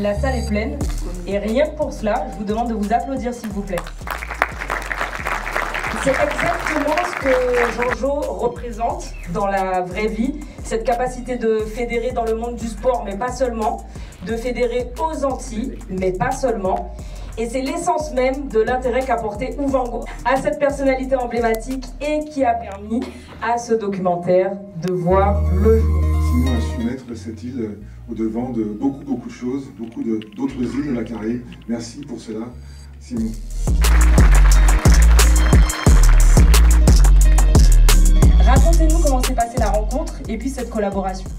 La salle est pleine et rien que pour cela, je vous demande de vous applaudir s'il vous plaît. C'est exactement ce que Jean-Jo représente dans la vraie vie, cette capacité de fédérer dans le monde du sport, mais pas seulement, de fédérer aux Antilles, mais pas seulement. Et c'est l'essence même de l'intérêt qu'a porté Ouvango à cette personnalité emblématique et qui a permis à ce documentaire de voir le jour. Simon a su mettre cette île au-devant de beaucoup de choses, beaucoup d'autres îles de la Caraïbe. Merci pour cela, Simon. Racontez-nous comment s'est passée la rencontre et puis cette collaboration.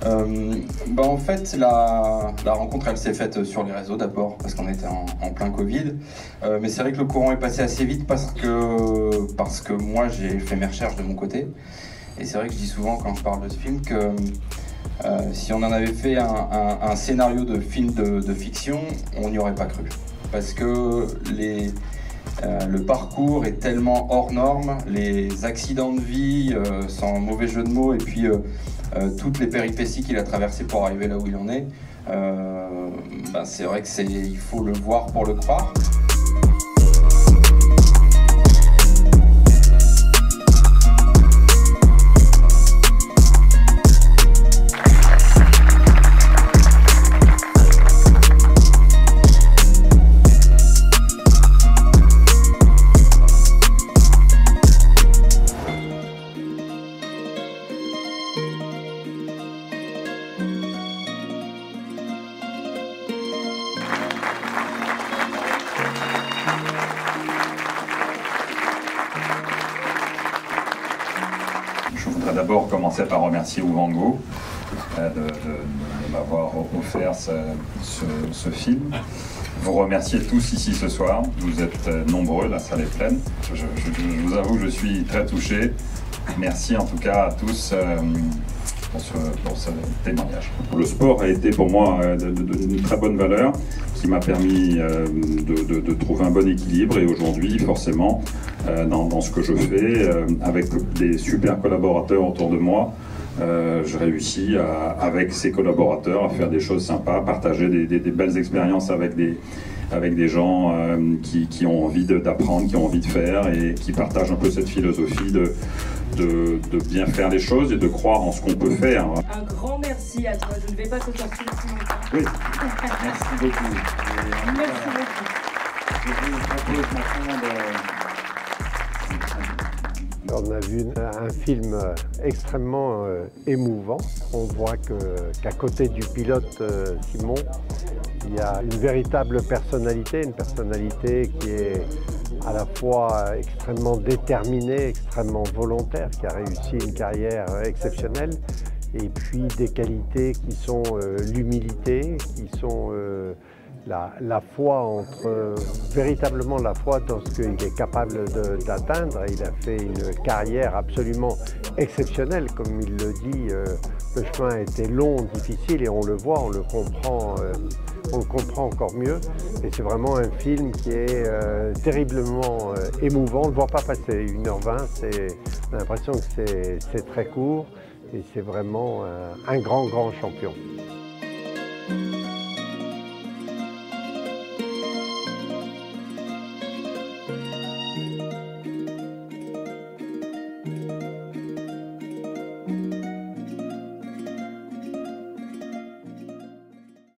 En fait, la rencontre, elle s'est faite sur les réseaux d'abord, parce qu'on était en plein Covid. Mais c'est vrai que le courant est passé assez vite parce que moi, j'ai fait mes recherches de mon côté. Et c'est vrai que je dis souvent, quand je parle de ce film, que si on en avait fait un scénario de film de fiction, on n'y aurait pas cru. Parce que le parcours est tellement hors norme, les accidents de vie, sans mauvais jeu de mots, et puis toutes les péripéties qu'il a traversées pour arriver là où il en est, c'est vrai qu'il faut le voir pour le croire. Je voudrais d'abord commencer par remercier Ouvango de m'avoir offert ce film. Vous remercier tous ici ce soir. Vous êtes nombreux, la salle est pleine. Je vous avoue que je suis très touché. Merci en tout cas à tous pour ce témoignage. Le sport a été pour moi d'une très bonne valeur qui m'a permis de trouver un bon équilibre, et aujourd'hui forcément dans ce que je fais avec des super collaborateurs autour de moi, je réussis avec ces collaborateurs à faire des choses sympas, partager des belles expériences avec des gens qui ont envie d'apprendre, qui ont envie de faire et qui partagent un peu cette philosophie de bien faire les choses et de croire en ce qu'on peut faire. Un grand merci à toi, je ne vais pas te sortir plus longtemps. Oui, merci beaucoup. Merci beaucoup. Je vous propose maintenant On a vu un film extrêmement émouvant. On voit qu'à côté du pilote Simon, il y a une véritable personnalité, qui est à la fois extrêmement déterminée, extrêmement volontaire, qui a réussi une carrière exceptionnelle, et puis des qualités qui sont l'humilité, qui sont la foi véritablement la foi dans ce qu'il est capable d'atteindre. Il a fait une carrière absolument exceptionnelle, comme il le dit. Le chemin a été long, difficile, et on le voit, on le comprend encore mieux. Et c'est vraiment un film qui est terriblement émouvant. On ne le voit pas passer 1h20, on a l'impression que c'est très court, et c'est vraiment un grand champion.